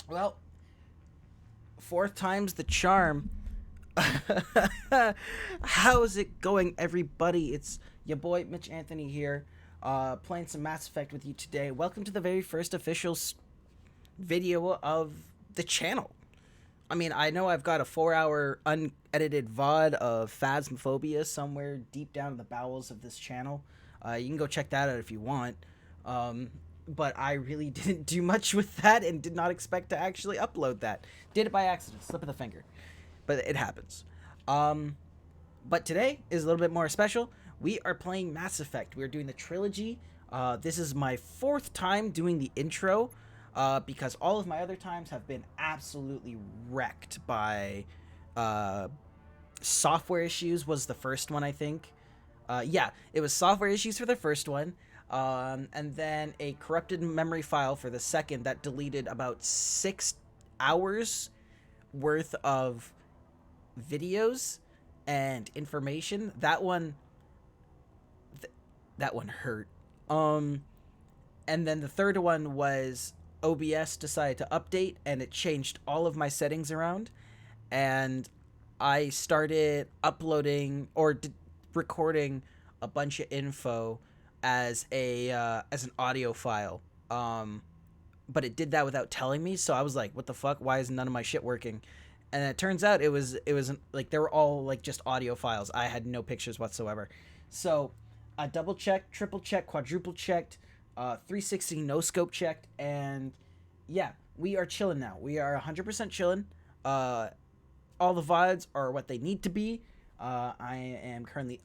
Well, fourth time's the charm. How's it going, everybody? It's your boy Mitch Anthony here, playing some Mass Effect with you today. Welcome to the very first official video of the channel. I mean, I know I've got a 4-hour unedited VOD of Phasmophobia somewhere deep down in the bowels of this channel. You can go check that out if you want. Um, but I really didn't do much with that and did not expect to actually upload that. Did it by accident, slip of the finger. But it happens. Um, but today is a little bit more special. We are playing Mass Effect. We are doing the trilogy. This is my fourth time doing the intro, because all of my other times have been absolutely wrecked by uh, software issues. Was the first one, I think. Yeah, it was software issues for the first one, and then a corrupted memory file for the second that deleted about 6 hours worth of videos and information. That one hurt. Um, and then the third one was OBS decided to update and it changed all of my settings around, and I started uploading or recording a bunch of info as a as an audio file. But it did that without telling me, so I was like, "What the fuck? Why is none of my shit working?" And it turns out it was like they were all like just audio files. I had no pictures whatsoever. So I double checked, triple checked, quadruple checked, 360 no scope checked, and yeah, we are chilling now. We are 100% chilling. Uh, all the VODs are what they need to be. I am currently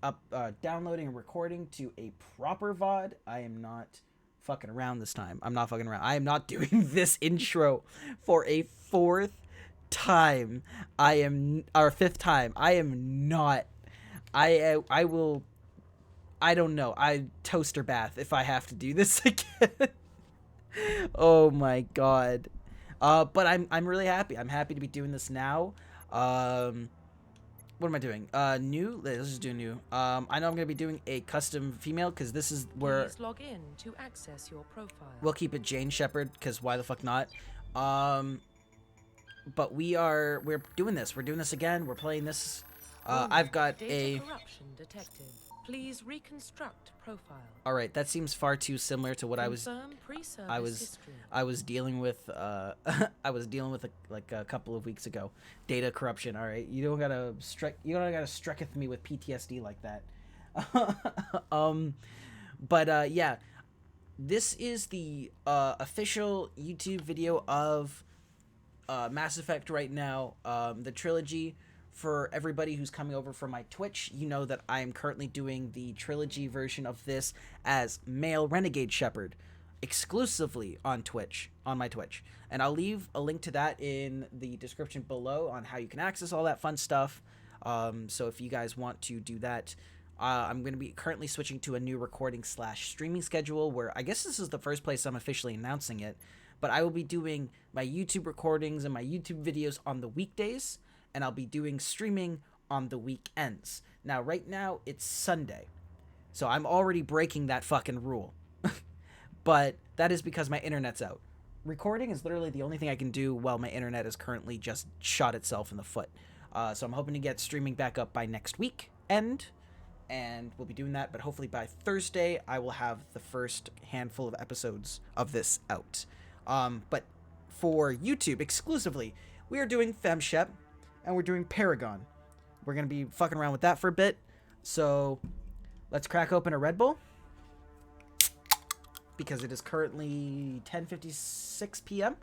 downloading and recording to a proper VOD. I am not fucking around this time. I'm not fucking around. I am not doing this intro for a fourth time. I am our fifth time. I am not. I will. I don't know. I toaster bath if I have to do this again. Oh my god. But I'm really happy. I'm happy to be doing this now. Um, what am I doing? New. Let's just do new. I know I'm gonna be doing a custom female because this is where Please log in to access your profile. we'll keep it Jane Shepard because why the fuck not? Um, but we're doing this. We're doing this again. We're playing this. I've got Data a. corruption detected. Please reconstruct profile. All right, that seems far too similar to what Confirm pre-service I was history. I was dealing with I was dealing with like a couple of weeks ago. Data corruption. All right, you don't gotta striketh me with PTSD like that. um, but yeah, this is the official YouTube video of Mass Effect right now. The trilogy. For everybody who's coming over from my Twitch, you know that I am currently doing the trilogy version of this as male Renegade Shepard, exclusively on Twitch, on my Twitch. And I'll leave a link to that in the description below on how you can access all that fun stuff. So if you guys want to do that, I'm going to be currently switching to a new recording slash streaming schedule where I guess this is the first place I'm officially announcing it. But I will be doing my YouTube recordings and my YouTube videos on the weekdays, and I'll be doing streaming on the weekends. Now, right now, it's Sunday, so I'm already breaking that fucking rule. But that is because my internet's out. Recording is literally the only thing I can do while my internet is currently just shot itself in the foot. So I'm hoping to get streaming back up by next week end, and we'll be doing that. But hopefully by Thursday, I will have the first handful of episodes of this out. But for YouTube exclusively, we are doing FemShep, and we're doing Paragon. We're going to be fucking around with that for a bit. So let's crack open a Red Bull, because it is currently 10:56 p.m.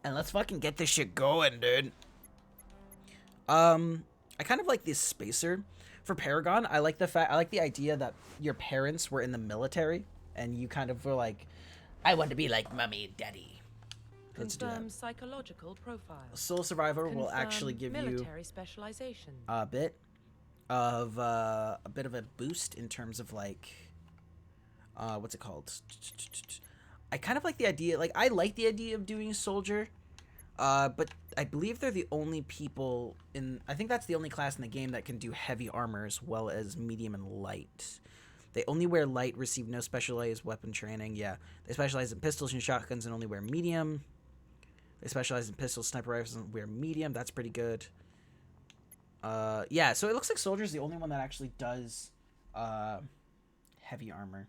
And let's fucking get this shit going, dude. I kind of like this spacer for Paragon. I like the idea that your parents were in the military and you kind of were like, I want to be like mommy and daddy. Let's do that. Confirm psychological profile. Soul Survivor will Confirm actually give you military specialization. a bit of a boost in terms of like what's it called? I kind of like the idea. Like I like the idea of doing soldier, but I believe they're the only people in. I think that's the only class in the game that can do heavy armor as well as medium and light. They only wear light, receive no specialized weapon training. Yeah. They specialize in pistols and shotguns and only wear medium. They specialize in pistols, sniper rifles, and wear medium. That's pretty good. Yeah, so it looks like Soldier's the only one that actually does heavy armor.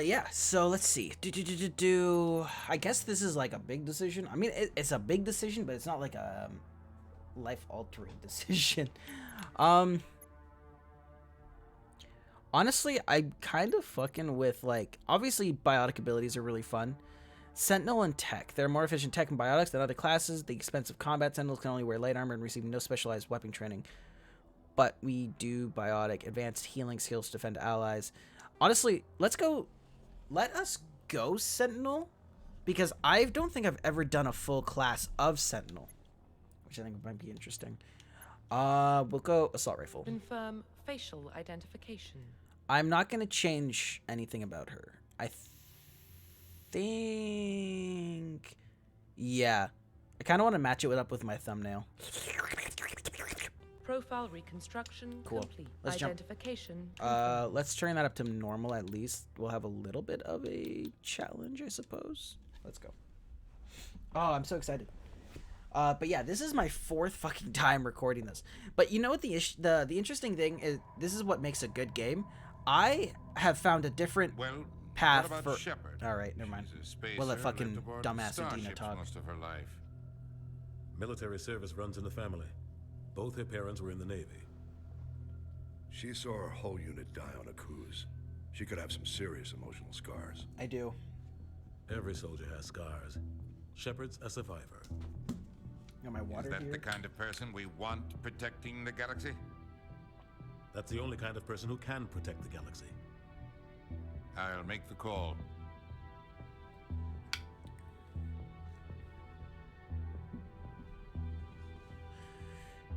Yeah, so let's see. I guess this is like a big decision. I mean, it's a big decision, but it's not like a life-altering decision. Honestly, I'm kind of fucking with, like, obviously biotic abilities are really fun. Sentinel and Tech. They're more efficient tech and biotics than other classes. The expensive combat Sentinels can only wear light armor and receive no specialized weapon training. But we do biotic, advanced healing skills to defend allies. Honestly, let us go Sentinel, because I don't think I've ever done a full class of Sentinel, which I think might be interesting. We'll go Assault Rifle. Confirm facial identification. I'm not going to change anything about her. I think... Yeah. I kind of want to match it up with my thumbnail. Profile reconstruction complete. Let's Identification. let's turn that up to normal at least. We'll have a little bit of a challenge, I suppose. Let's go. Oh, I'm so excited. But yeah, this is my 4th fucking time recording this. But you know what the interesting thing is? This is what makes a good game. I have found a different path for. Shepard? All right, never mind. We'll let fucking dumbass Adina talk. Most of her life. Military service runs in the family. Both her parents were in the Navy. She saw her whole unit die on a cruise. She could have some serious emotional scars. I do. Every soldier has scars. Shepard's a survivor. Got my water Is that here. the kind of person we want protecting the galaxy? That's the only kind of person who can protect the galaxy. I'll make the call.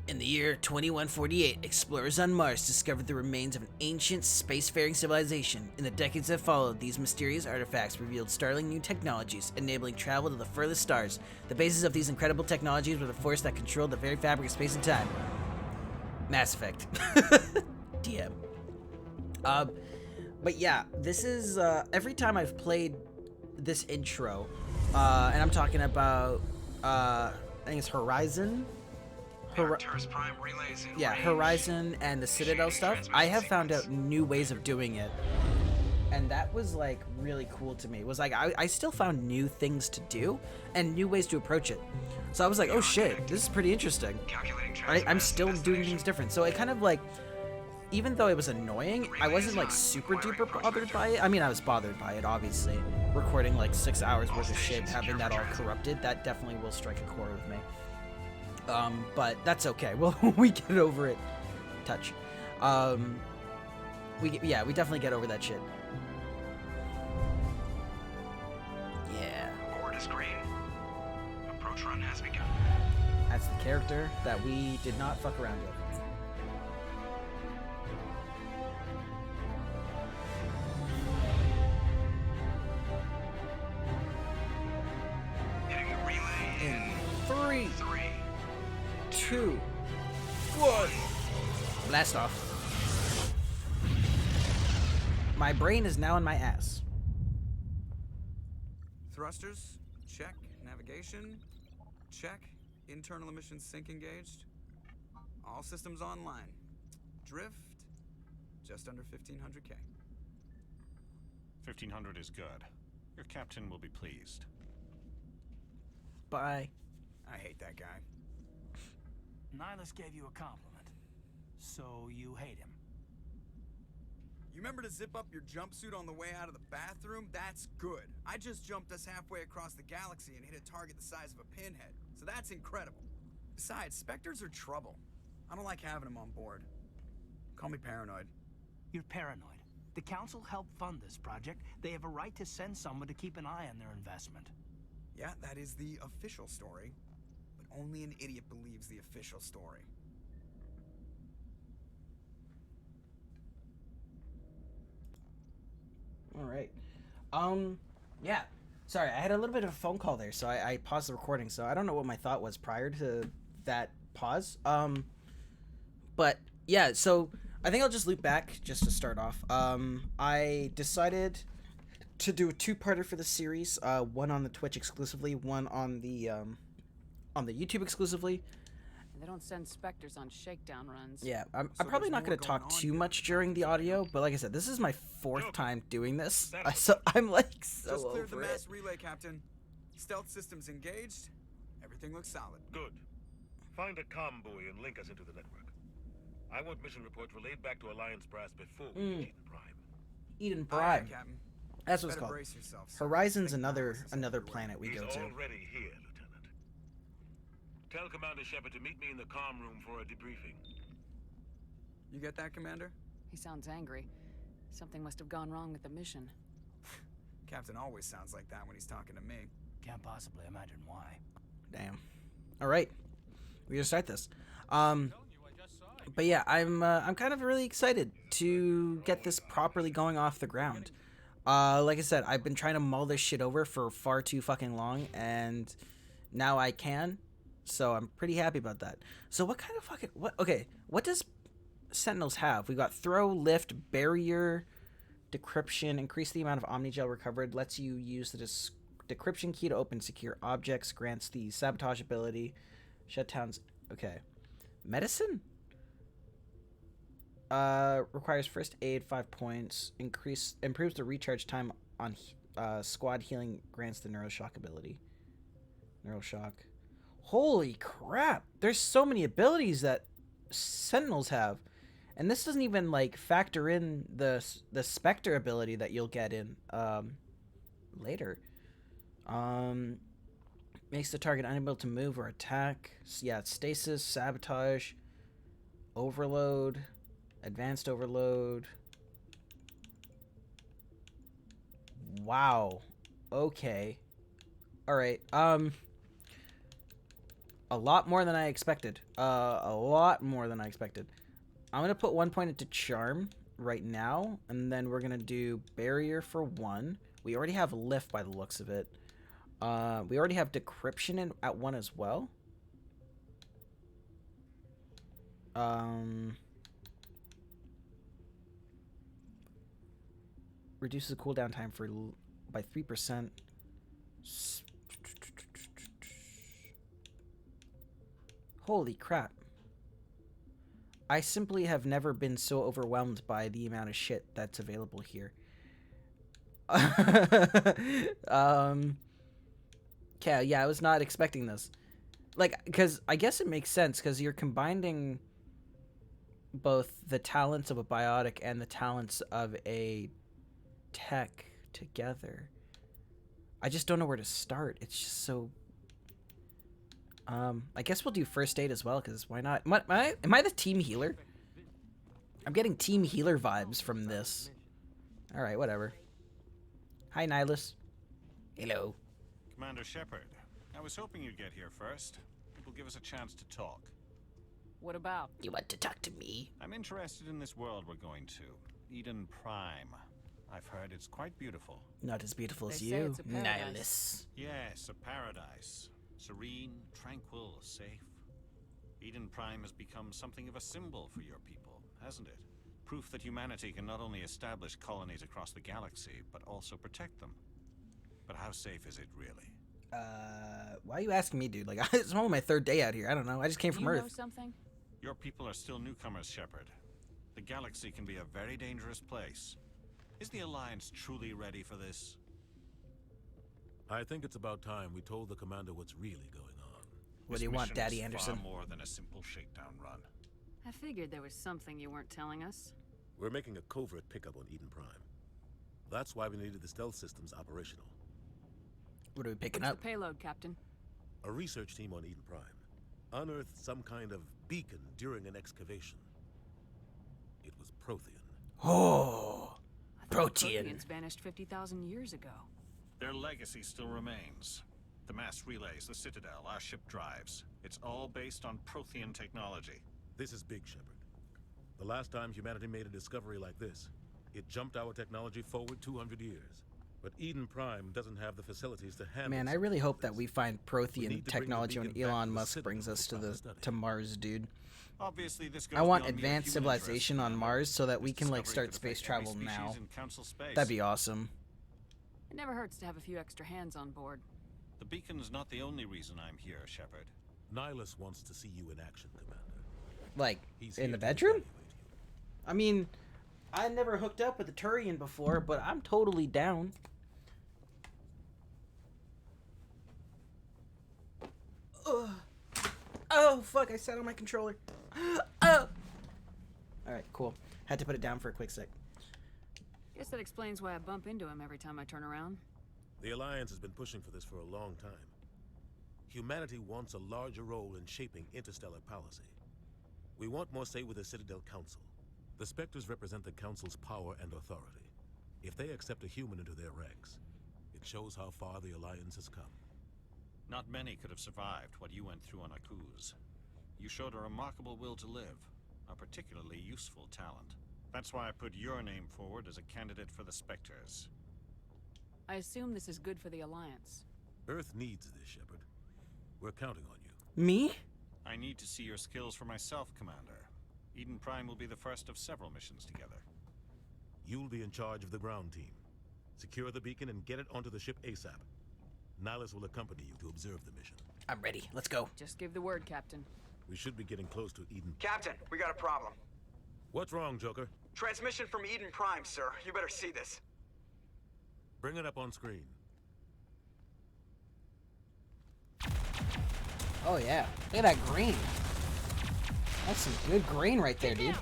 In the year 2148, explorers on Mars discovered the remains of an ancient spacefaring civilization. In the decades that followed, these mysterious artifacts revealed startling new technologies, enabling travel to the furthest stars. The basis of these incredible technologies were the force that controlled the very fabric of space and time. Mass Effect. DM. But yeah, this is, every time I've played this intro, and I'm talking about, I think it's Horizon? Prime relays in range. Horizon and the Citadel stuff. I have found out new ways of doing it, and that was like really cool to me. It was like I still found new things to do and new ways to approach it. So I was like, oh shit, this is pretty interesting. I'm still doing things different. So it kind of like, even though it was annoying, I wasn't like super duper bothered by it. I mean, I was bothered by it, obviously. Recording like 6 hours worth of shit, having that all corrupted, that definitely will strike a chord with me. But that's okay. Well, we get over it. Touch. We definitely get over that shit. Yeah. Board is green. Approach run has begun. That's the character that we did not fuck around with. Hitting the relay in 3, 3, 2, 1. Blast off. My brain is now in my ass. Thrusters, check. Navigation, check. Internal emissions sync engaged. All systems online. Drift, just under 1500K. 1500 is good. Your captain will be pleased. Bye. I hate that guy. Nihilus gave you a compliment, so you hate him. You remember to zip up your jumpsuit on the way out of the bathroom? That's good. I just jumped us halfway across the galaxy and hit a target the size of a pinhead, so that's incredible. Besides, Spectres are trouble. I don't like having them on board. Call me paranoid. You're paranoid. The Council helped fund this project. They have a right to send someone to keep an eye on their investment. Yeah, that is the official story, but only an idiot believes the official story. All right. Yeah. Sorry, I had a little bit of a phone call there, so I paused the recording. So I don't know what my thought was prior to that pause. But yeah, so I think I'll just loop back just to start off. I decided to do a two-parter for the series. One on the Twitch exclusively, one on the YouTube exclusively. They don't send specters on shakedown runs. Yeah, I'm So probably there's not going more to talk going on too here much than during the sounds like. audio, but like I said, this is my fourth time doing this, so I'm like so Just cleared the over mass it. relay, Captain. Stealth systems engaged. Everything looks solid. Good. Find a comm buoy and link us into the network. I want mission reports relayed back to Alliance brass before we reach Eden Prime. Eden Aye, aye, Prime. Captain. That's what it's Better called. brace yourself, sir. Horizon's Big another balances another everywhere. planet we He's go to. already here, Lieutenant. Tell Commander Shepard to meet me in the comm room for a debriefing. You get that, Commander? He sounds angry. Something must have gone wrong with the mission. Captain always sounds like that when he's talking to me. Can't possibly imagine why. Damn. All right, we're gonna start this. But yeah, I'm kind of really excited to get this properly going off the ground. Like I said, I've been trying to mull this shit over for far too fucking long, and now I can. So I'm pretty happy about that. So what kind of fucking what does Sentinels have? We got throw, lift, barrier, decryption, increase the amount of Omnigel recovered, lets you use the decryption key to open secure objects, grants the sabotage ability, shutdowns. Okay, medicine. Requires first aid 5 points. Improves the recharge time on squad healing. Grants the neuroshock ability. Neuroshock. Holy crap! There's so many abilities that Sentinels have, and this doesn't even like factor in the Spectre ability that you'll get in later. Makes the target unable to move or attack. Yeah, stasis, sabotage, overload, advanced overload. Wow. Okay. All right. A lot more than I expected. A lot more than I expected. I'm gonna put 1 point into charm right now, and then we're gonna do barrier for 1. We already have lift by the looks of it. We already have decryption at 1 as well. Reduces the cooldown time by 3%. Holy crap. I simply have never been so overwhelmed by the amount of shit that's available here. Okay, yeah, I was not expecting this. Like, because I guess it makes sense, because you're combining both the talents of a biotic and the talents of a tech together. I just don't know where to start. It's just so... I guess we'll do first aid as well, because why not? Am I the team healer? I'm getting team healer vibes from this. Alright, whatever. Hi, Nihilus. Hello. Commander Shepard, I was hoping you'd get here first. It will give us a chance to talk. What about? You want to talk to me? I'm interested in this world we're going to, Eden Prime. I've heard it's quite beautiful. Not as beautiful They as say you, it's a paradise. Nihilus. Yes, a paradise. Serene, tranquil, safe. Eden Prime has become something of a symbol for your people, hasn't it? Proof that humanity can not only establish colonies across the galaxy, but also protect them. But how safe is it really? Why are you asking me, dude? Like, it's only my third day out here. I don't know. I just came from you know Earth. something? Your people are still newcomers, Shepard. The galaxy can be a very dangerous place. Is the Alliance truly ready for this? I think it's about time we told the commander what's really going on. What do you want, This mission Daddy is Anderson? Far more than a simple shakedown run. I figured there was something you weren't telling us. We're making a covert pickup on Eden Prime. That's why we needed the stealth systems operational. What are we picking What's up? the payload, Captain? A research team on Eden Prime unearthed some kind of beacon during an excavation. It was Prothean. Oh, I thought Protean. Proteans vanished 50,000 years ago. Their legacy still remains. The mass relays, the Citadel, our ship drives. It's all based on Prothean technology. This is big, Shepard. The last time humanity made a discovery like this, It jumped our technology forward 200 years. But Eden Prime doesn't have the facilities to handle. Man, I really hope that we find We Prothean need to bring the technology when beacon back Elon to the Musk Citadel brings us for proper study. to Mars, dude. Obviously, this goes I want beyond mere advanced human interest, civilization on Commander. Mars so that we This can like discovery start could space affect every travel species now. in Council space. That'd be awesome. It never hurts to have a few extra hands on board. The beacon's not the only reason I'm here, Shepard. Nihilus wants to see you in action, Commander. Like He's in here the to bedroom? evaluate you. I mean, I never hooked up with a Turian before, but I'm totally down. Ugh. Oh, fuck, I sat on my controller. Oh! Alright, cool. Had to put it down for a quick sec. Guess that explains why I bump into him every time I turn around. The Alliance has been pushing for this for a long time. Humanity wants a larger role in shaping interstellar policy. We want more say with the Citadel Council. The Spectres represent the Council's power and authority. If they accept a human into their ranks, it shows how far the Alliance has come. Not many could have survived what you went through on Akuz. You showed a remarkable will to live, a particularly useful talent. That's why I put your name forward as a candidate for the Spectres. I assume this is good for the Alliance. Earth needs this, Shepard. We're counting on you. Me? I need to see your skills for myself, Commander. Eden Prime will be the first of several missions together. You'll be in charge of the ground team. Secure the beacon and get it onto the ship ASAP. Nihilus will accompany you to observe the mission. I'm ready. Let's go. Just give the word, Captain. We should be getting close to Eden. Captain, we got a problem. What's wrong, Joker? Transmission from Eden Prime, sir. You better see this. Bring it up on screen. Oh, yeah. Look at that green. That's some good grain right there, dude.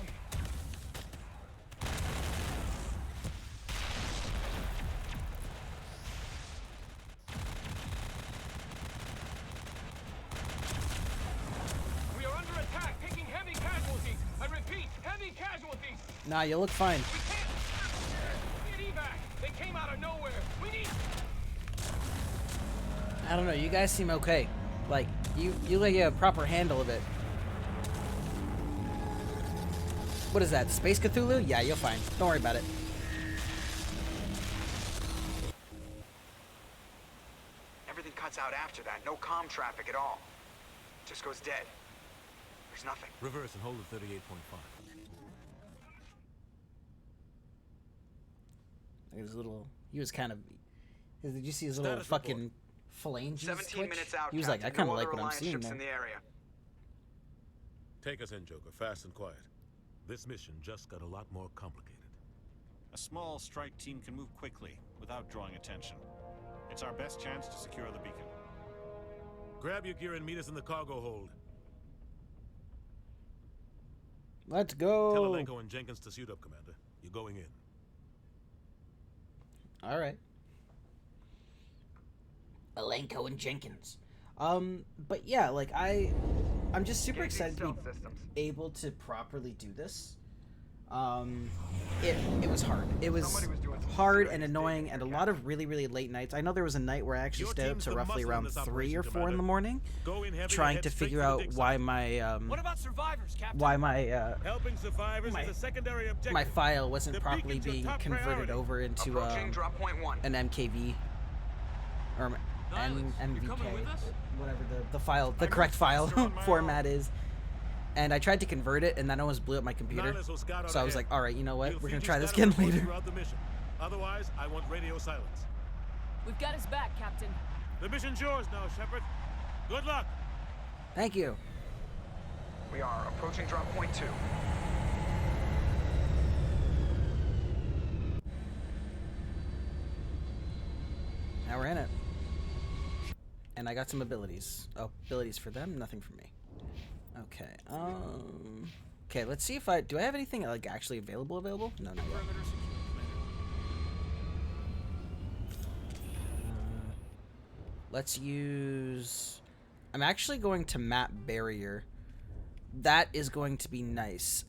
We are under attack, taking heavy casualties. I repeat, heavy casualties. Nah, you look fine. We can't. We need evac. They came out of nowhere. We need. I don't know. You guys seem okay. Like, you like a proper handle of it. What is that? Space Cthulhu? Yeah, you're fine. Don't worry about it. Everything cuts out after that. No comm traffic at all. Just goes dead. There's nothing. Reverse and hold at 38.5. His little... He was kind of... Did you see his little Status fucking phalanges 17 twitch? minutes out, He was like, I Captain. kind of No like other what I'm Alliance seeing ships there. in the area. Take us in, Joker, fast and quiet. This mission just got a lot more complicated. A small strike team can move quickly, without drawing attention. It's our best chance to secure the beacon. Grab your gear and meet us in the cargo hold. Let's go. Tell Alenko and Jenkins to suit up, Commander. You're going in. All right. Alenko and Jenkins. But yeah, like I'm just super excited to be able to properly do this. It was hard. It was hard and annoying, and a lot of really late nights. I know there was a night where I actually Your stayed up team's to the roughly muscle in around this 3 operation, or 4 in Commander. the morning, Go in heavy trying and to head straight figure for the out dig why site. my What about survivors, Captain? why my Helping survivors is a secondary objective. my file wasn't The properly beacon's your being top converted priority. over into Approaching drop point 1. an MKV or Nihilus, you MVK, coming with us? whatever the correct file format is. And I tried to convert it, and that almost blew up my computer. Nihilus will scout out So I was ahead. like, all right, you know what? We'll We're feed gonna you try this scatter again reports later. throughout the mission. Otherwise, I want radio silence. We've got his back, Captain. The mission's yours now, Shepard. Good luck. Thank you. We are approaching drop point 2. Now we're in it. And I got some abilities. Oh, abilities for them, nothing for me. Okay. Okay, let's see if do I have anything like actually available? No, not yet. Perimeter secure, Commander. Let's use... I'm actually going to map barrier. That is going to be nice.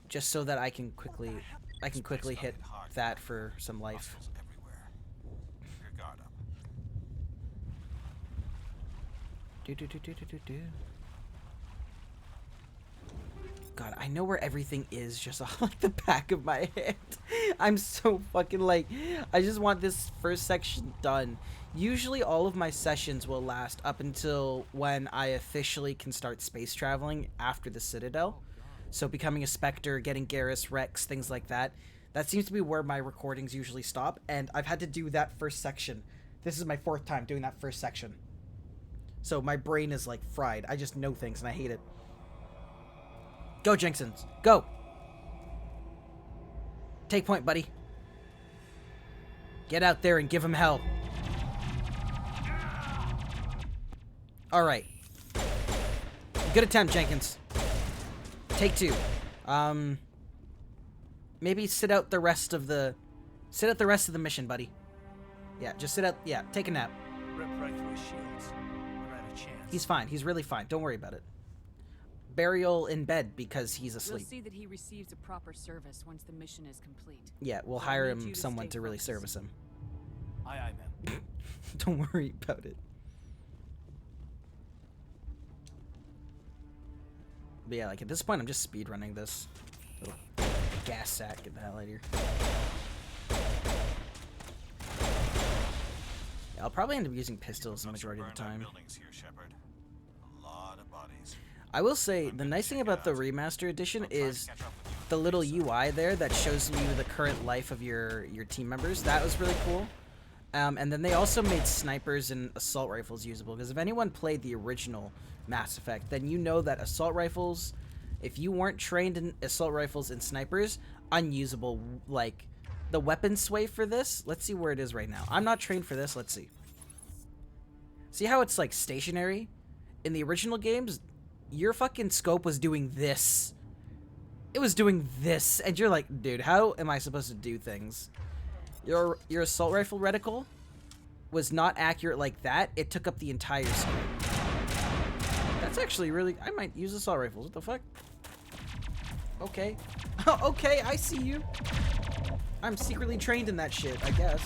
Just so that I can quickly hit that for some life. Muscles everywhere. Keep your guard up. God, I know where everything is just on like the back of my head. I'm so fucking like, I just want this first section done. Usually all of my sessions will last up until when I officially can start space traveling after the Citadel. So becoming a Spectre, getting Garrus, Rex, things like that. That seems to be where my recordings usually stop, and I've had to do that first section. This is my 4th time doing that first section. So my brain is like fried. I just know things and I hate it. Go, Jenksons. Go. Take point, buddy. Get out there and give him hell. Alright. Good attempt, Jenkins. Take 2. Maybe sit out the rest of the mission, buddy. Yeah, just sit out. Yeah, take a nap. Rip right through his shields. Never had a chance. He's fine. He's really fine. Don't worry about it. Burial in bed because he's asleep. We'll see that he receives a proper service once the mission is complete. Yeah, we'll So hire I need him you to someone stay to really focused. service him. Aye, aye, ma'am. Don't worry about it. But yeah, like at this point, I'm just speedrunning this. Little gas sack. Get the hell out of here. Yeah, I'll probably end up using pistols the majority of the time. Buildings here, Shepard. A lot of bodies. I will say, the nice thing about the remaster edition is the little UI there that shows you the current life of your team members. That was really cool. And then they also made snipers and assault rifles usable, because if anyone played the original Mass Effect, then you know that assault rifles, if you weren't trained in assault rifles and snipers, unusable. Like, the weapon sway for this, let's see where it is right now. I'm not trained for this, let's see. See how it's, like, stationary? In the original games, your fucking scope was doing this. It was doing this, and you're like, dude, how am I supposed to do things? Your assault rifle reticle was not accurate like that. It took up the entire screen. That's actually really... I might use assault rifles. What the fuck? Okay. Okay, I see you. I'm secretly trained in that shit, I guess.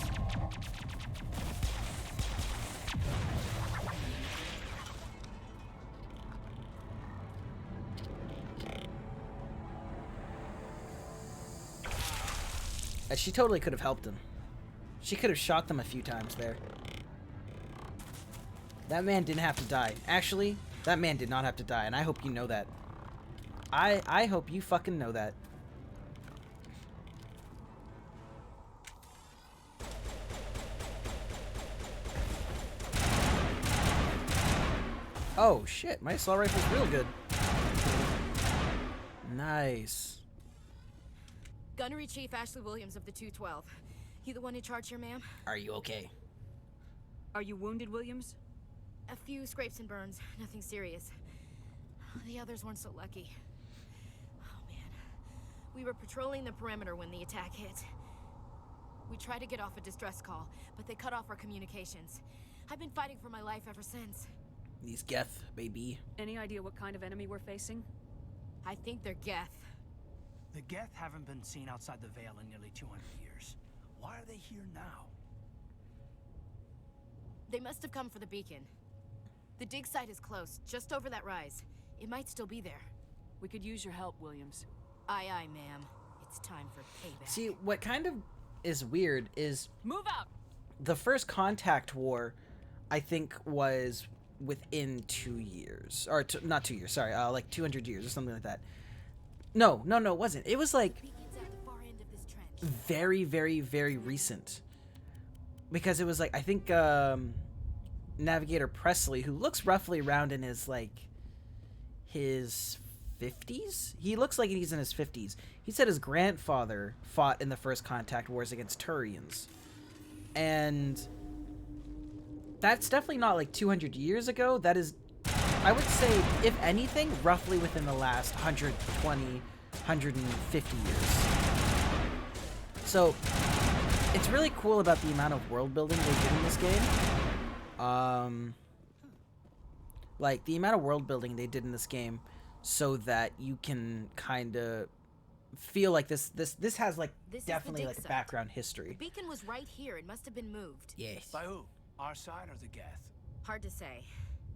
She totally could have helped him. She could have shot them a few times there. That man didn't have to die. Actually, that man did not have to die, and I hope you know that. I hope you fucking know that. Oh shit, my assault rifle's real good. Nice. Gunnery Chief Ashley Williams of the 212. You the one in charge here, ma'am? Are you okay? Are you wounded, Williams? A few scrapes and burns, nothing serious. The others weren't so lucky. Oh man. We were patrolling the perimeter when the attack hit. We tried to get off a distress call, but they cut off our communications. I've been fighting for my life ever since. These Geth, baby. Any idea what kind of enemy we're facing? I think they're Geth. The Geth haven't been seen outside the Veil in nearly 200 years. Why are they here now? They must have come for the beacon. The dig site is close, just over that rise. It might still be there. We could use your help, Williams. Aye, aye, ma'am. It's time for payback. See, what kind of is weird is... Move out! The first Contact War, I think, was within 2 years. Or, not 2 years, sorry. Like 200 years or something like that. No, it wasn't. It was like very, very, very recent. Because it was like, I think Navigator Presley, who looks roughly around in his, like, his 50s? He looks like he's in his 50s. He said his grandfather fought in the first Contact Wars against Turians. And that's definitely not like 200 years ago. That is, I would say, if anything, roughly within the last 120, 150 years. So, it's really cool about the amount of world building they did in this game. Like, the amount of world building they did in this game so that you can kind of feel like this has, like, definitely, like, a background history. The beacon was right here. It must have been moved. Yes. By who? Our side or the Geth? Hard to say.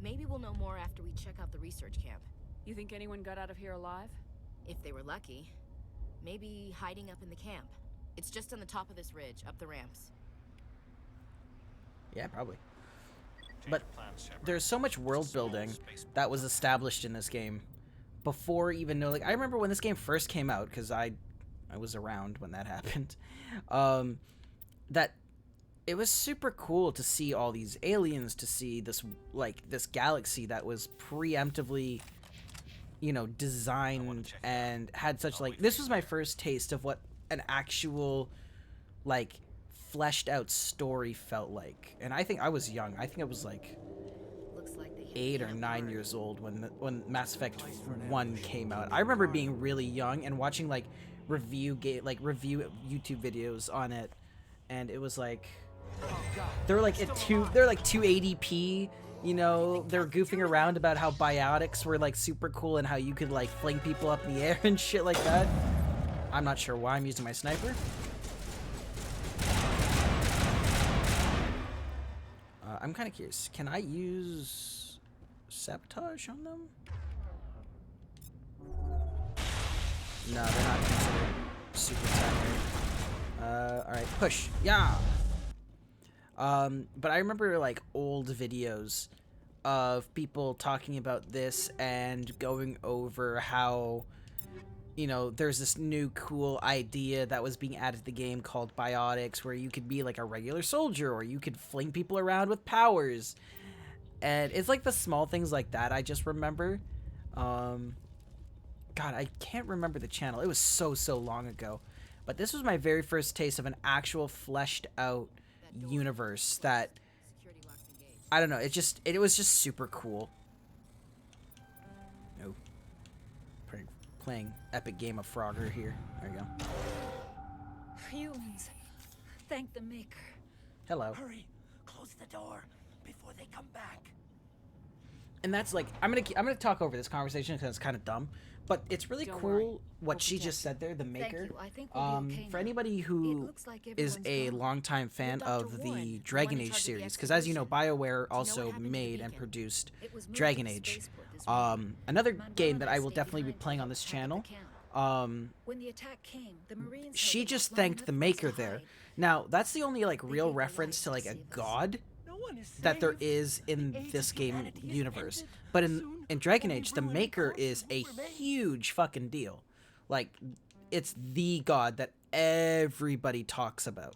Maybe we'll know more after we check out the research camp. You think anyone got out of here alive? If they were lucky. Maybe hiding up in the camp. It's just on the top of this ridge, up the ramps. Yeah, probably. But there's so much world building that was established in this game before even know. Like, I remember when this game first came out, because I was around when that happened. That it was super cool to see all these aliens, to see this this galaxy that was preemptively, you know, designed and had such this was my first taste of what an actual fleshed out story felt like. And I think I was young. I think I was like 8 or 9 years old when Mass Effect 1 came out. I remember being really young and watching review YouTube videos on it, and it was like they're like 280p. You know, they're goofing around about how biotics were super cool and how you could fling people up in the air and shit like that. I'm not sure why I'm using my sniper. I'm kind of curious. Can I use sabotage on them? No, they're not considered super tech. Alright, push. Yeah! But I remember old videos of people talking about this and going over how, you know, there's this new cool idea that was being added to the game called biotics, where you could be a regular soldier or you could fling people around with powers. And it's the small things like that I just remember. God, I can't remember the channel. It was so long ago. But this was my very first taste of an actual fleshed out universe that, I don't know, it was just super cool. Oh, playing epic game of Frogger here. There you go. Humans, thank the Maker. Hello. Hurry, close the door before they come back. And that's I'm gonna talk over this conversation because it's kind of dumb, but it's really cool what she just said there, the Maker. For anybody who is a longtime fan of the Dragon Age series, because as you know, BioWare also made and produced Dragon Age. Another game that I will definitely be playing on this channel. She just thanked the Maker there. Now that's the only real reference to a god that there is in this game universe. But in Dragon Age, the Maker is a huge fucking deal. It's the god that everybody talks about.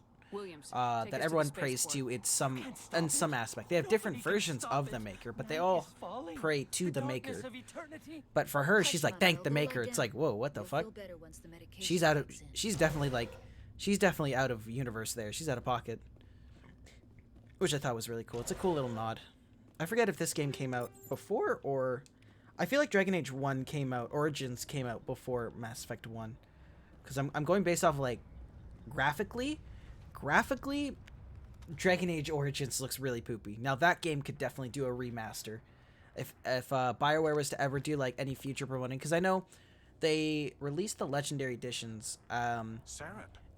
That everyone prays to in some aspect. They have different versions of the Maker, but they all pray to the Maker. But for her, she's thank the Maker. It's whoa, what the fuck? She's definitely out of universe there. She's out of pocket. Which I thought was really cool. It's a cool little nod. I forget if this game came out before or... I feel like Dragon Age 1 came out, Origins came out before Mass Effect 1. Because I'm going based off, graphically, Dragon Age Origins looks really poopy. Now, that game could definitely do a remaster. If BioWare was to ever do, any future promoting. Because I know they released the Legendary Editions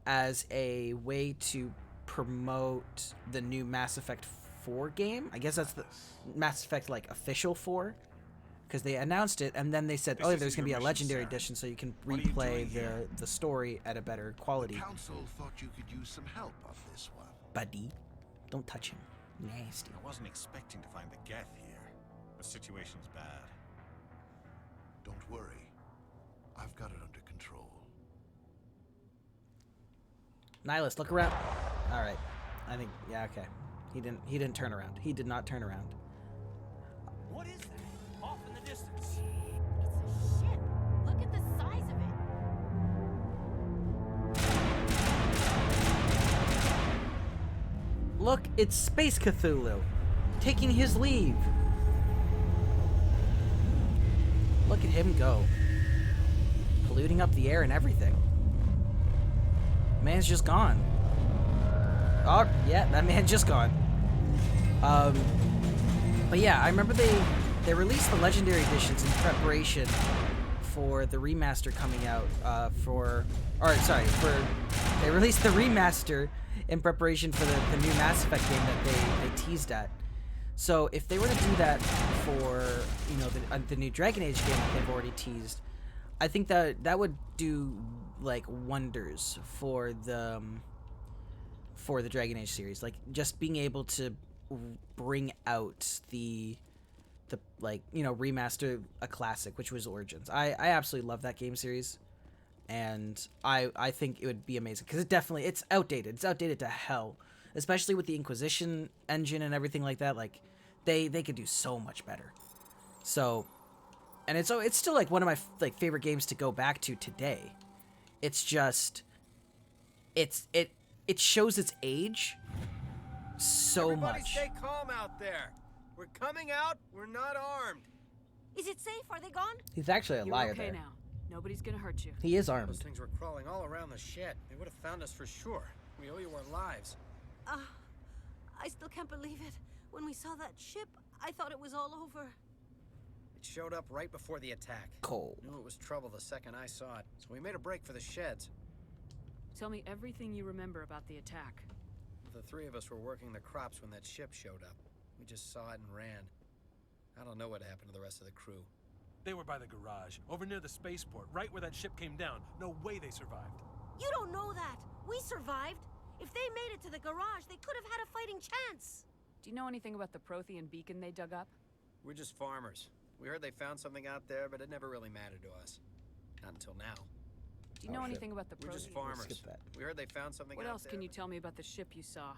as a way to promote the new Mass Effect 4 game. I guess that's the Mass Effect official 4, because they announced it and then they said, oh, there's gonna be a Legendary Edition so you can replay the story at a better quality. The council thought you could use some help on this one. Buddy, don't touch him. Nasty. I wasn't expecting to find the Geth here. The situation's bad. Don't worry, I've got it under control. Nihilist, look around. All right, I think okay. He didn't turn around. He did not turn around. What is that? Off in the distance. It's a ship. Look at the size of it. Look, it's Space Cthulhu taking his leave. Look at him go. Polluting up the air and everything. Man's just gone. Oh, yeah, that man just gone. But yeah, I remember they released the Legendary Editions in preparation for the remaster coming out, they released the remaster in preparation for the new Mass Effect game that they teased at. So if they were to do that for, you know, the new Dragon Age game that they've already teased, I think that would do like wonders for the Dragon Age series. Like just being able to bring out the like, you know, remaster a classic, which was Origins. I absolutely love that game series, and I think it would be amazing because it's outdated. It's outdated to hell, especially with the Inquisition engine and everything like that. Like they could do so much better. So, and it's still like one of my like favorite games to go back to today. It's just it shows its age so Everybody much. stay calm out there. We're coming out. We're not armed. Is it safe? Are they gone? He's actually a liar You're okay there. now. Nobody's gonna hurt you. He is armed. Those things were crawling all around the shed. They would have found us for sure. We owe you our lives. I still can't believe it. When we saw that ship, I thought it was all over. It showed up right before the attack. Cold. Knew it was trouble the second I saw it, so we made a break for the sheds. Tell me everything you remember about the attack. The three of us were working the crops when that ship showed up. We just saw it and ran. I don't know what happened to the rest of the crew. They were by the garage, over near the spaceport, right where that ship came down. No way they survived. You don't know that. We survived. If they made it to the garage, they could have had a fighting chance. Do you know anything about the Prothean beacon they dug up? We're just farmers. We heard they found something out there, but it never really mattered to us. Not until now. Do you know anything about the We're Prothean? just farmers. We heard they found something What out else there. can you tell me about the ship you saw?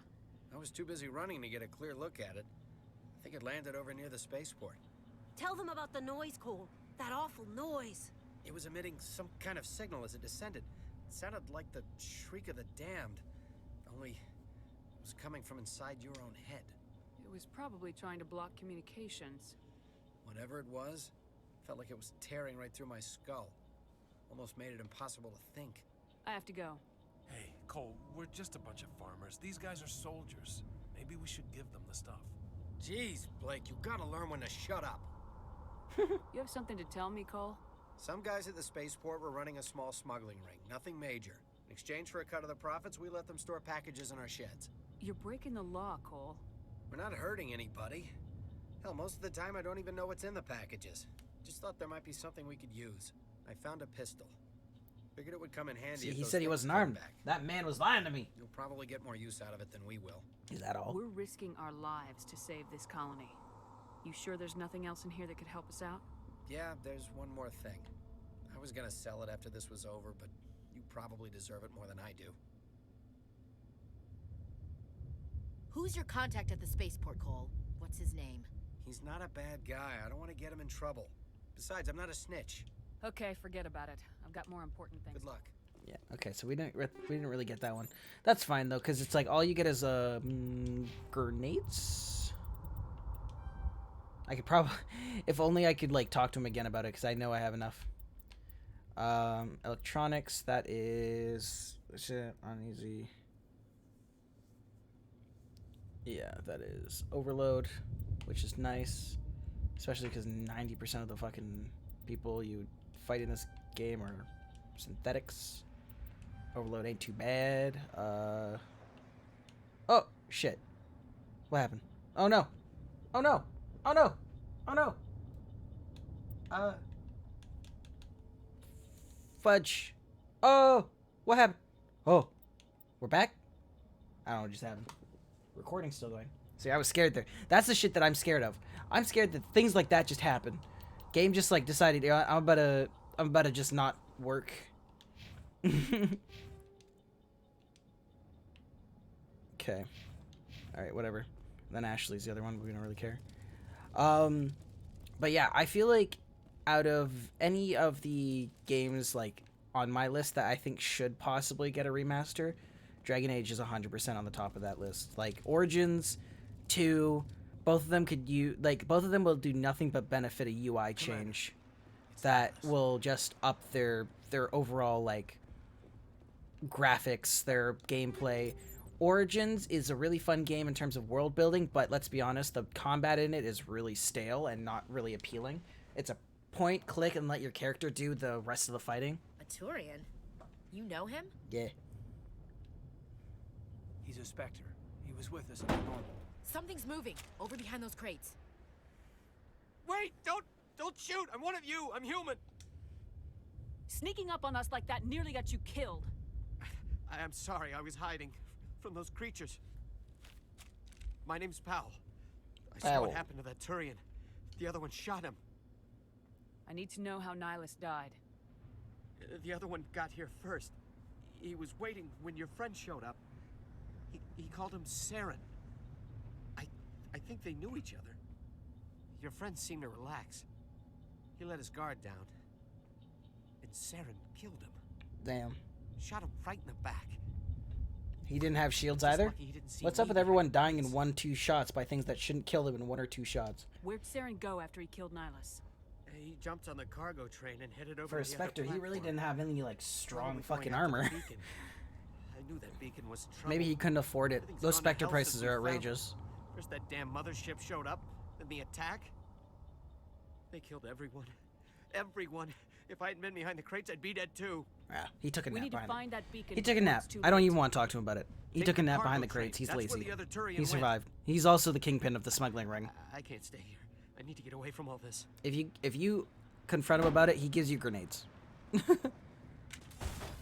I was too busy running to get a clear look at it. I think it landed over near the spaceport. Tell them about the noise, Cole. That awful noise. It was emitting some kind of signal as it descended. It sounded like the shriek of the damned. Only it was coming from inside your own head. It was probably trying to block communications. Whatever it was, felt like it was tearing right through my skull. Almost made it impossible to think. I have to go. Hey, Cole, we're just a bunch of farmers. These guys are soldiers. Maybe we should give them the stuff. Jeez, Blake, you gotta learn when to shut up. You have something to tell me, Cole? Some guys at the spaceport were running a small smuggling ring, nothing major. In exchange for a cut of the profits, we let them store packages in our sheds. You're breaking the law, Cole. We're not hurting anybody. Hell, most of the time I don't even know what's in the packages. Just thought there might be something we could use. I found a pistol. Figured it would come in handy. See, if he those said he things wasn't come armed. back. That man was lying to me. You'll probably get more use out of it than we will. Is that all? We're risking our lives to save this colony. You sure there's nothing else in here that could help us out? Yeah, there's one more thing. I was gonna sell it after this was over, but you probably deserve it more than I do. Who's your contact at the spaceport, Cole? What's his name? He's not a bad guy. I don't want to get him in trouble. Besides, I'm not a snitch. Okay, forget about it. I've got more important things. Good luck. Yeah. Okay. So we didn't really get that one. That's fine though, because it's like all you get is grenades. I could probably, if only I could like talk to him again about it, because I know I have enough. Electronics. That is uneasy. Yeah, that is overload, which is nice, especially because 90% of the fucking people you fight in this game are synthetics. Overload ain't too bad. Oh shit! What happened? Oh no! Oh no! Oh no! Oh no! Fudge! Oh! What happened? Oh, we're back. I don't know what just happened. Recording's still going. See, I was scared there. That's the shit that I'm scared of. I'm scared that things like that just happen. Game just like decided, you know, I'm about to just not work. Okay. Alright, whatever. Then Ashley's the other one, we don't really care. But yeah, I feel like out of any of the games like on my list that I think should possibly get a remaster, Dragon Age is 100% on the top of that list. Like Origins 2, both of them both of them will do nothing but benefit a UI change that will just up their overall like graphics, their gameplay. Origins is a really fun game in terms of world building, but let's be honest, the combat in it is really stale and not really appealing. It's a point, click, and let your character do the rest of the fighting. A Turian? You know him? Yeah. He's a Spectre. He was with us in the normal. Something's moving over behind those crates. Wait! Don't shoot! I'm one of you! I'm human! Sneaking up on us like that nearly got you killed. I'm sorry, I was hiding from those creatures. My name's Powell. I saw what happened to that Turian. The other one shot him. I need to know how Nihilus died. The other one got here first. He was waiting when your friend showed up. He called him Saren. I think they knew each other. Your friend seemed to relax. He let his guard down. And Saren killed him. Damn. Shot him right in the back. He didn't have shields either? What's up with everyone dying in 1-2 shots by things that shouldn't kill them in 1 or 2 shots? Where'd Saren go after he killed Nihilus? He jumped on the cargo train and headed over For a to the other Spectre, he really platform. didn't have any, like, strong Probably fucking going after armor. the beacon. I knew that beacon was in trouble. Maybe he couldn't afford it. Everything's Those gone to Spectre hell prices since are we found outrageous. it. First that damn mothership showed up, then the attack. They killed everyone. Everyone. If I hadn't been behind the crates, I'd be dead too. Yeah, he took a We nap need to behind find it. that beacon He took a before nap. it's too I don't late. even want to talk to him about it. He Take took a the nap cargo behind the train. crates. He's That's where lazy. the other Turian He went. survived. He's also the kingpin of the smuggling ring. I can't stay here. I need to get away from all this. If you confront him about it, he gives you grenades.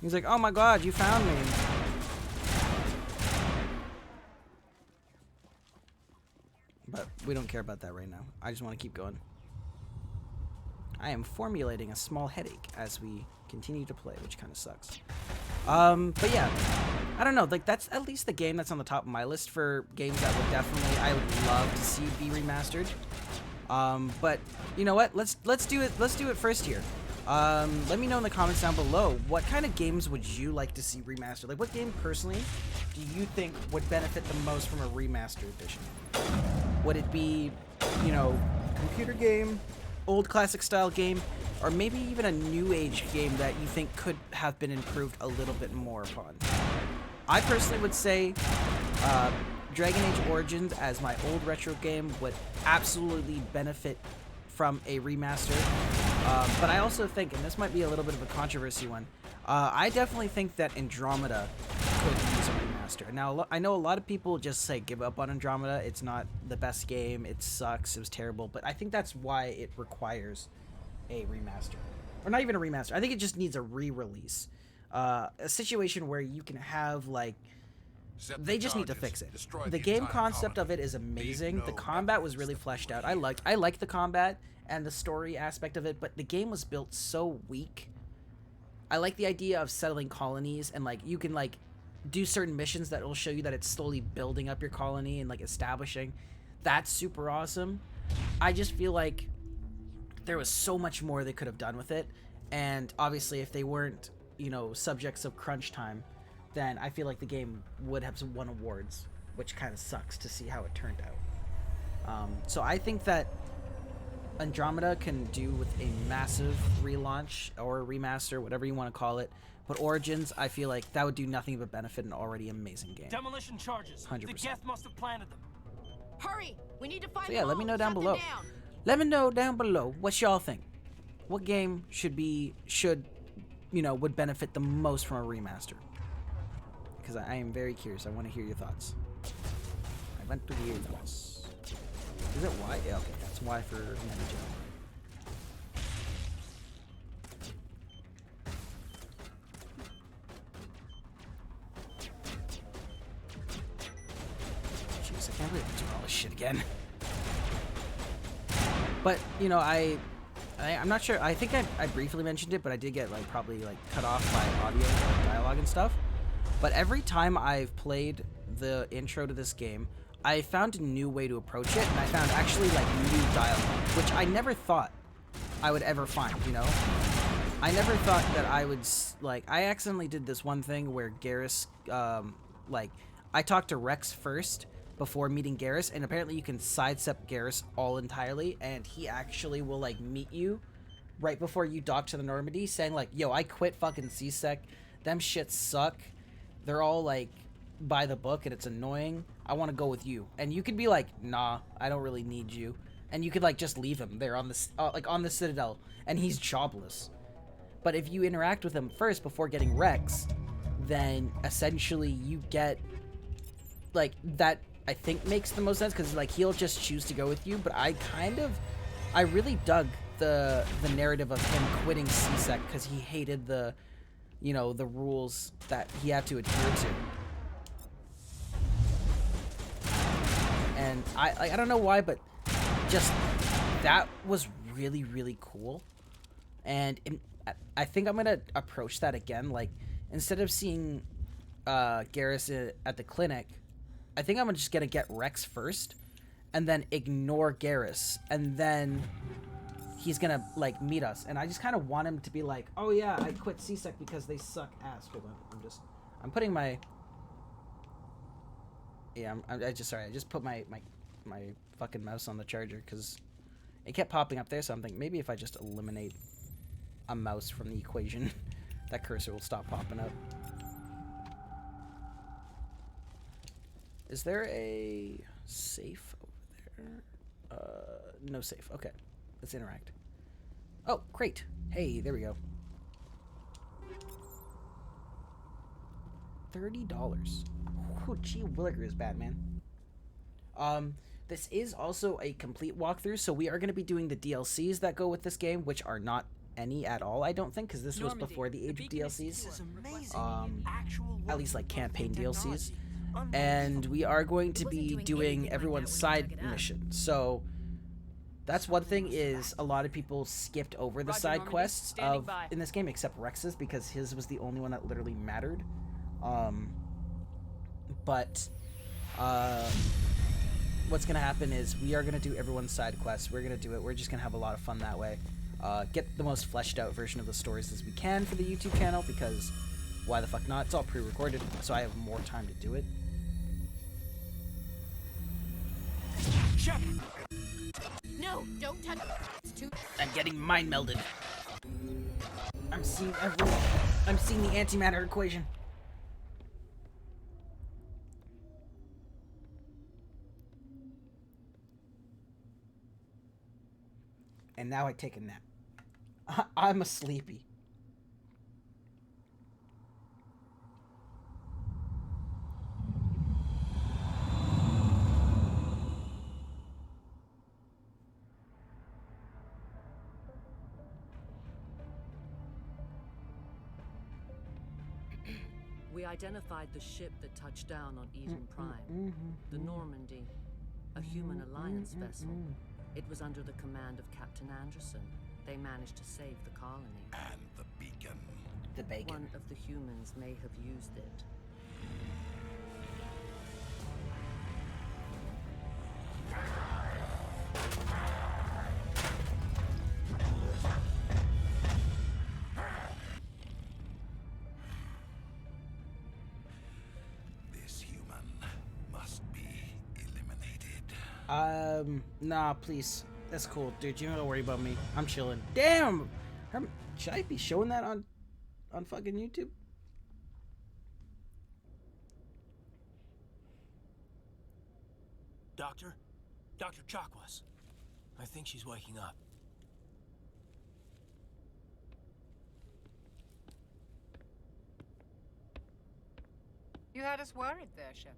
He's like, "Oh my God, you found me." But we don't care about that right now. I just want to keep going. I am formulating a small headache as we continue to play, which kind of sucks. But yeah, I don't know. Like, that's at least the game that's on the top of my list for games that would definitely I would love to see be remastered. But you know what? Let's do it. Let's do it first here. Let me know in the comments down below, what kind of games would you like to see remastered? Like, what game personally do you think would benefit the most from a remastered edition? Would it be, you know, computer game, old classic style game, or maybe even a new age game that you think could have been improved a little bit more upon? I personally would say Dragon Age Origins as my old retro game would absolutely benefit from a remaster. But I also think, and this might be a little bit of a controversy one, I definitely think that Andromeda could use a remaster. Now, I know a lot of people just say give up on Andromeda. It's not the best game. It sucks. It was terrible. But I think that's why it requires a remaster. Or not even a remaster. I think it just needs a re-release. A situation where you can have, like, they just need to fix it. The game concept of it is amazing. The combat was really fleshed out. I like the combat and the story aspect of it, but the game was built so weak. I like the idea of settling colonies and, like, you can, like, do certain missions that will show you that it's slowly building up your colony and, like, establishing. That's super awesome. I just feel like there was so much more they could have done with it, and obviously if they weren't, you know, subjects of crunch time, then I feel like the game would have won awards, which kind of sucks to see how it turned out. So I think that Andromeda can do with a massive relaunch or a remaster, whatever you want to call it. But Origins, I feel like that would do nothing but benefit an already amazing game. Demolition charges. 100%. The Geth must have planted them. Hurry! We need to find So yeah, let me know down Shut them below. down. Let me know down below what y'all think. What game should you know, would benefit the most from a remaster? Because I am very curious. I want to hear your thoughts. I want to hear your thoughts. Is it Y? Yeah, okay. That's Y for manager. Jeez, I can't believe I'm doing all this shit again. But, you know, I'm not sure. I think I briefly mentioned it, but I did get, like, probably, like, cut off by audio and dialogue and stuff. But every time I've played the intro to this game, I found a new way to approach it, and I found actually, like, new dialogue, which I never thought I would ever find, you know? I never thought that I would, like, I accidentally did this one thing where Garrus, like, I talked to Rex first before meeting Garrus, and apparently you can sidestep Garrus all entirely, and he actually will, like, meet you right before you dock to the Normandy, saying, like, yo, I quit fucking C-Sec, them shits suck, they're all, like, by the book, and it's annoying, I want to go with you. And you could be like, nah, I don't really need you, and you could, like, just leave him there on the like on the Citadel, and he's jobless. But if you interact with him first before getting Rex, then essentially you get, like, that I think makes the most sense, because, like, he'll just choose to go with you. But I really dug the narrative of him quitting CSEC because he hated the, you know, the rules that he had to adhere to. And I don't know why, but just that was really, really cool. And I think I'm gonna approach that again. Like, instead of seeing Garrus at the clinic, I think I'm just gonna get Rex first, and then ignore Garrus, and then he's gonna like meet us. And I just kind of want him to be like, "Oh yeah, I quit CSEC because they suck ass." Hold on, I'm putting my I just put my fucking mouse on the charger because it kept popping up there. So I'm thinking maybe if I just eliminate a mouse from the equation, that cursor will stop popping up. Is there a safe over there? No safe. Okay, let's interact. Oh, great. Hey, there we go. $30. Oh, gee willikers, Batman. This is also a complete walkthrough, so we are going to be doing the DLCs that go with this game, which are not any at all, I don't think, because this was before the age of DLCs. At least like campaign DLCs. And we are going to be doing everyone's side mission. So that's one thing, is a lot of people skipped over the side quests in this game, except Rex's, because his was the only one that literally mattered. What's gonna happen is we are gonna do everyone's side quests. We're gonna do it. We're just gonna have a lot of fun that way. Get the most fleshed out version of the stories as we can for the YouTube channel, because why the fuck not? It's all pre-recorded, so I have more time to do it. Shepard! No, don't touch. It's too. I'm getting mind melded. I'm seeing the antimatter equation. And now I take a nap. I'm a sleepy. We identified the ship that touched down on Eden Prime, the Normandy, a human alliance vessel. It was under the command of Captain Anderson. They managed to save the colony. And the beacon. The bacon. One of the humans may have used it. This human must be eliminated. Nah, please. That's cool, dude. You don't gotta worry about me. I'm chilling. Damn! Should I be showing that on fucking YouTube? Doctor? Dr. Chakwas. I think she's waking up. You had us worried there, Shepard.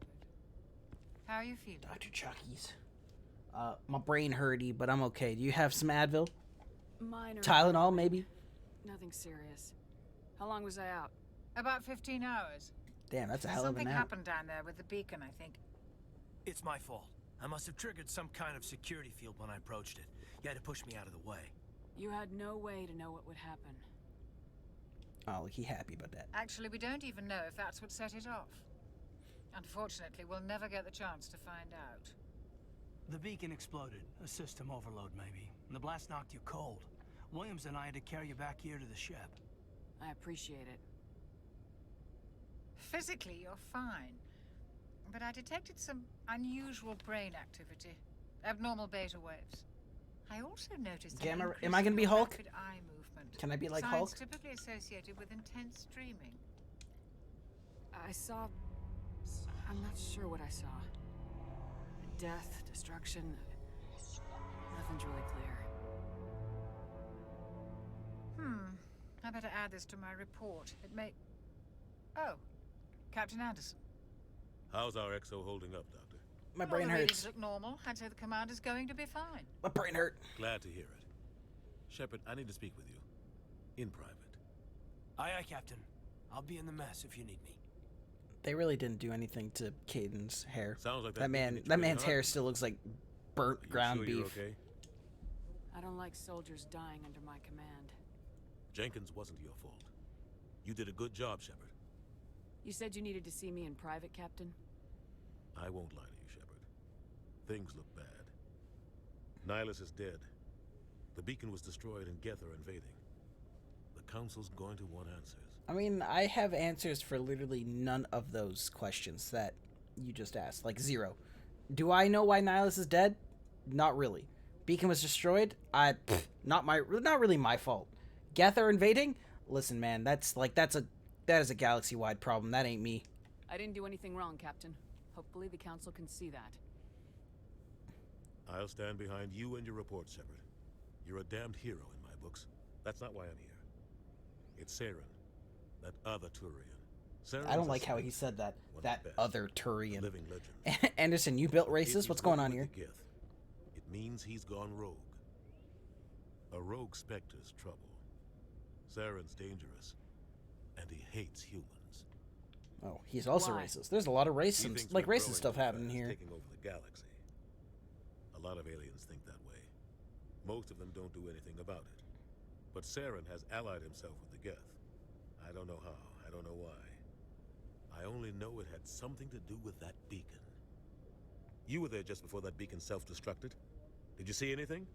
How are you feeling? Dr. Chucky's. My brain hurty, but I'm okay. Do you have some Advil? Minor. Tylenol, maybe? Nothing serious. How long was I out? About 15 hours. Damn, that's a hell of a nap. Something happened down there with the beacon, I think. It's my fault. I must have triggered some kind of security field when I approached it. You had to push me out of the way. You had no way to know what would happen. Oh, he happy about that. Actually, we don't even know if that's what set it off. Unfortunately, we'll never get the chance to find out. The beacon exploded. A system overload, maybe. And the blast knocked you cold. Williams and I had to carry you back here to the ship. I appreciate it. Physically, you're fine. But I detected some unusual brain activity. Abnormal beta waves. I also noticed Gamma, am I gonna be Hulk? rapid eye movement. Can I be like Signs Hulk? typically associated with intense dreaming. I saw... I'm not sure what I saw. Death, destruction... Nothing's really clear. I better add this to my report. It may... Oh, Captain Anderson. How's our XO holding up, Doctor? My brain the readings hurts. look normal. I'd say the commander's going to be fine. My brain hurt. Glad to hear it. Shepard, I need to speak with you. In private. Aye, aye, Captain. I'll be in the mess if you need me. They really didn't do anything to Caden's hair. Sounds like that man's hair still looks like burnt ground beef. Okay? I don't like soldiers dying under my command. Jenkins wasn't your fault. You did a good job, Shepard. You said you needed to see me in private, Captain? I won't lie to you, Shepard. Things look bad. Nihilus is dead. The beacon was destroyed and Geth are invading. The Council's going to want answers. I mean, I have answers for literally none of those questions that you just asked. Like, zero. Do I know why Nihilus is dead? Not really. Beacon was destroyed? Not really my fault. Geth are invading? Listen, man, that is a galaxy-wide problem. That ain't me. I didn't do anything wrong, Captain. Hopefully the Council can see that. I'll stand behind you and your report, Shepard. You're a damned hero in my books. That's not why I'm here. It's Saren, that other Turian. I don't like how he said that. That other Turian. Living legend. Anderson, you built races? What's going on here? It means he's gone rogue. A rogue Spectre's trouble. Saren's dangerous, and he hates humans. Oh, he's also racist. There's a lot of racist stuff happening here. Taking over the galaxy. A lot of aliens think that way. Most of them don't do anything about it. But Saren has allied himself with the Geth. I don't know how. I don't know why. I only know it had something to do with that beacon. You were there just before that beacon self-destructed. Did you see anything?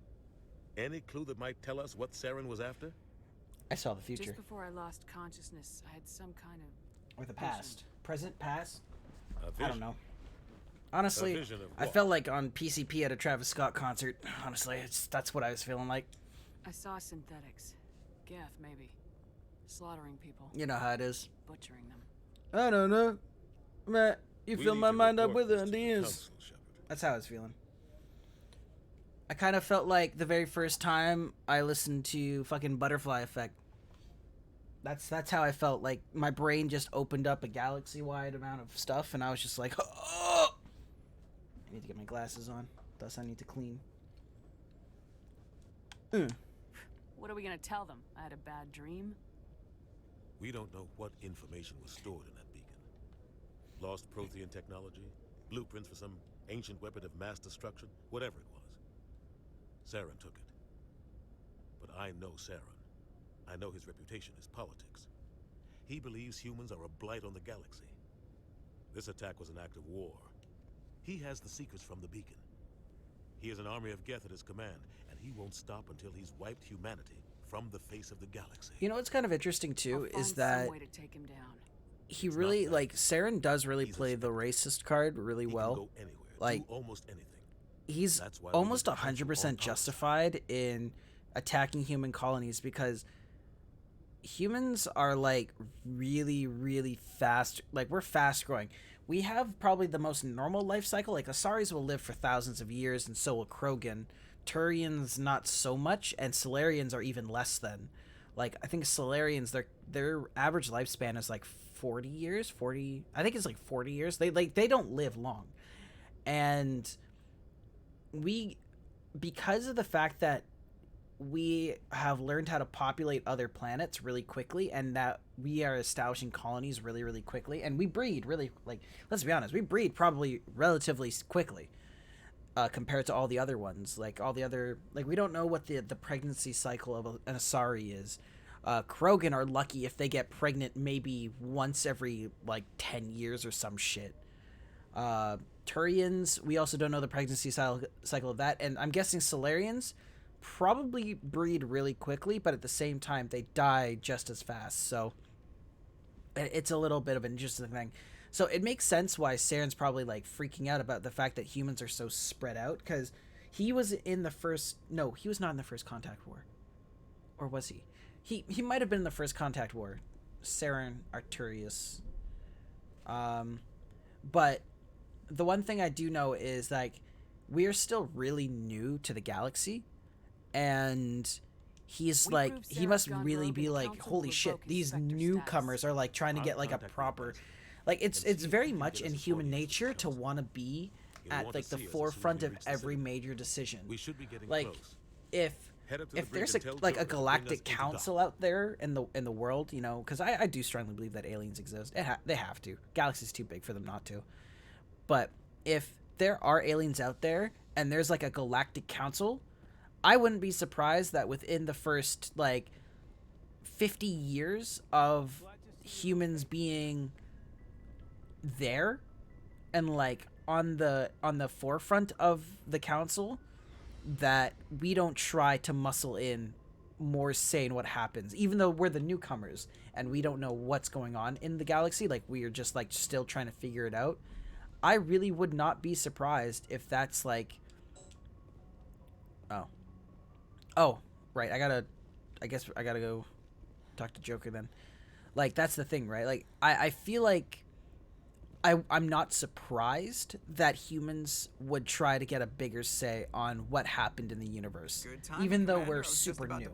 Any clue that might tell us what Saren was after? I saw the future. Just before I lost consciousness, I had some kind of... Or the past. Present, past? I don't know. Honestly, I felt like on PCP at a Travis Scott concert. Honestly, that's what I was feeling like. I saw synthetics. Geth, maybe. Slaughtering people. You know how it is. Butchering them. I don't know. Man, you fill my mind up with ideas. That's how I was feeling. I kind of felt like the very first time I listened to fucking Butterfly Effect. That's how I felt. Like, my brain just opened up a galaxy-wide amount of stuff, and I was just like, oh! I need to get my glasses on. Thus, I need to clean. What are we gonna tell them? I had a bad dream? We don't know what information was stored in that beacon. Lost Prothean technology, blueprints for some ancient weapon of mass destruction, whatever it was. Saren took it. But I know Saren. I know his reputation is politics. He believes humans are a blight on the galaxy. This attack was an act of war. He has the secrets from the beacon. He has an army of Geth at his command, and he won't stop until he's wiped humanity from the face of the galaxy. You know what's kind of interesting too is that some way to take him down. He really Saren does really play the racist card really well. Go anywhere, like do almost anything. He's almost 100% justified in attacking human colonies because humans are like really, really fast. Like, we're fast growing. We have probably the most normal life cycle. Like, Asaris will live for thousands of years, and so will Krogan. Turians not so much, and Solarians are even less than. Like, I think Solarians, their average lifespan is like 40 years. 40, I think it's like 40 years. They don't live long, and we, because of the fact that we have learned how to populate other planets really quickly, and that we are establishing colonies really, really quickly, and we breed really, like, let's be honest, we breed probably relatively quickly compared to all the other ones. Like, all the other, like, we don't know what the pregnancy cycle of an Asari is. Krogan are lucky if they get pregnant maybe once every, like, 10 years or some shit. Turians, we also don't know the pregnancy cycle of that, and I'm guessing Solarians probably breed really quickly, but at the same time they die just as fast, so it's a little bit of an interesting thing. So it makes sense why Saren's probably like freaking out about the fact that humans are so spread out, because he was in the first, no, he was not in the first Contact War, or was he? He might have been in the first Contact War, Saren Arturius. But the one thing I do know is, like, we are still really new to the galaxy, and he's like, he must really be like, holy shit, these newcomers are like trying to get like a proper, like, it's very much in human nature to want to be at like the forefront of every major decision. We should be getting like close. if Head up to if the bridge there's and tell like a Joker to bring us galactic into dock. council out there in the world, you know, because I do strongly believe that aliens exist. They have to. Galaxy's too big for them not to. But if there are aliens out there and there's like a galactic council, I wouldn't be surprised that within the first like 50 years of humans being there and like on the forefront of the council, that we don't try to muscle in more say in what happens, even though we're the newcomers and we don't know what's going on in the galaxy. Like, we are just like still trying to figure it out. I really would not be surprised if that's like, oh right, I guess I gotta go talk to Joker then. Like, that's the thing, right? Like, I feel like I'm not surprised that humans would try to get a bigger say on what happened in the universe, even though we're super new.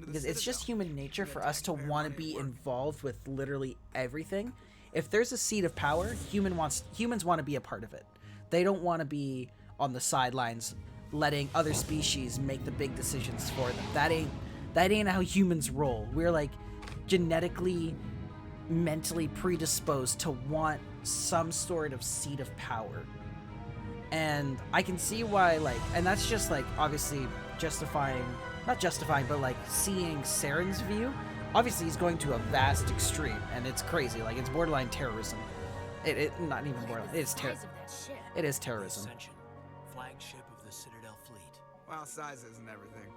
Because it's just human nature for us to want to be involved with literally everything. If there's a seat of power, humans want to be a part of it. They don't want to be on the sidelines letting other species make the big decisions for them. That ain't how humans roll. We're like genetically, mentally predisposed to want some sort of seat of power. And I can see why, like, and that's just like obviously not justifying, but like seeing Saren's view. Obviously he's going to a vast extreme, and it's crazy. Like, it's borderline terrorism. It not even borderline. It is terrorism. Ascension, flagship of the Citadel fleet. Well, size isn't everything.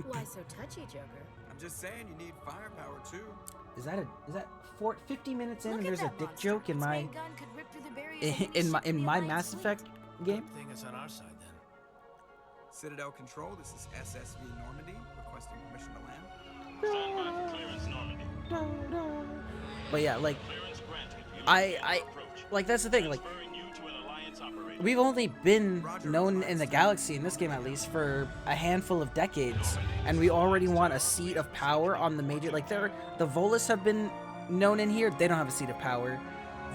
Why so touchy, Joker? I'm just saying you need firepower too. Is that 50 minutes in Look and at there's a that dick monster. joke in Its my main gun could rip through the barriers of the in my ship of the my Alliance Mass fleet. Effect game? Good thing it's on our side then. Citadel Control, this is SSV Normandy, requesting permission to land. Stand by for clearance, Normandy. But yeah, like, Clearance granted. I like, that's the thing, like, Transferring you to an Alliance operator. we've only been known in the galaxy, in this game at least, for a handful of decades, and we already want a seat of power on the major, like, the Volus have been known in here. They don't have a seat of power.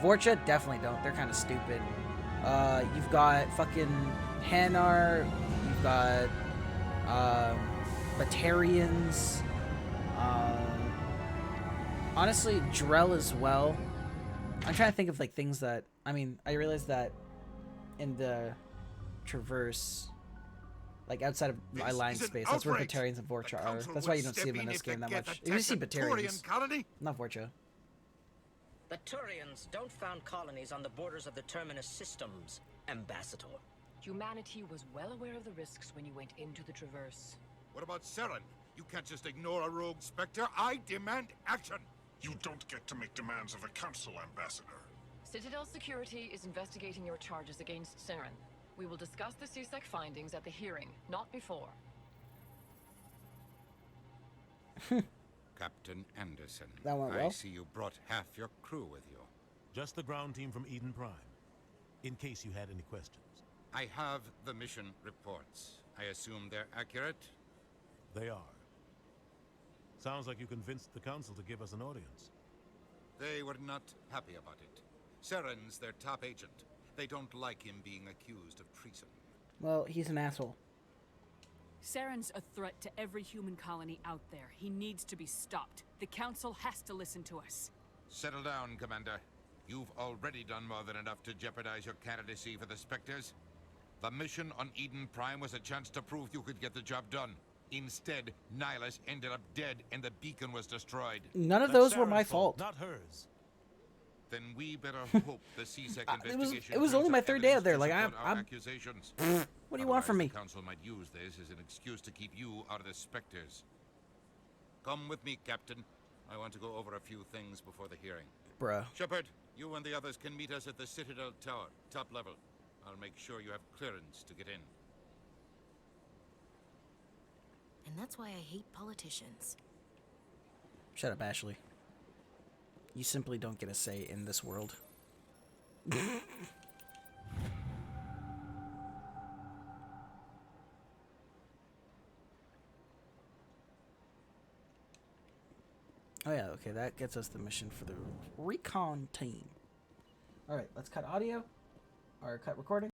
Vorcha definitely don't. They're kind of stupid. You've got fucking Hanar, you've got Batarians, honestly Drell as well. I'm trying to think of like things that, I mean, I realized that in the Traverse, like outside of my line space, that's where Batarians and Vorcha are. That's why you don't see them in this game that much. You see Batarians, not Vorcha. The Turians don't found colonies on the borders of the Terminus systems, Ambassador. Humanity was well aware of the risks when you went into the Traverse. What about Saren? You can't just ignore a rogue Spectre. I demand action. You don't get to make demands of a council, Ambassador. Citadel Security is investigating your charges against Saren. We will discuss the CSEC findings at the hearing, not before. Captain Anderson, That went I well. see you brought half your crew with you. Just the ground team from Eden Prime, in case you had any questions. I have the mission reports. I assume they're accurate? They are. Sounds like you convinced the council to give us an audience. They were not happy about it. Saren's their top agent. They don't like him being accused of treason. Well, he's an asshole. Saren's a threat to every human colony out there. He needs to be stopped. The Council has to listen to us. Settle down, Commander. You've already done more than enough to jeopardize your candidacy for the Spectres. The mission on Eden Prime was a chance to prove you could get the job done. Instead, Nihilus ended up dead and the beacon was destroyed. None of those were my fault. Not hers. Then we better hope the CSEC investigation. it was turns only my up third day out there. evidence Like, to support our I'm accusations. what do you want from me? Otherwise, the council might use this as an excuse to keep you out of the Spectres. Come with me, Captain. I want to go over a few things before the hearing. Bruh. Shepard, you and the others can meet us at the Citadel Tower, top level. I'll make sure you have clearance to get in. And that's why I hate politicians. Shut up, Ashley. You simply don't get a say in this world. Oh yeah, okay, that gets us the mission for the recon team. Alright, let's cut audio. Or cut recording.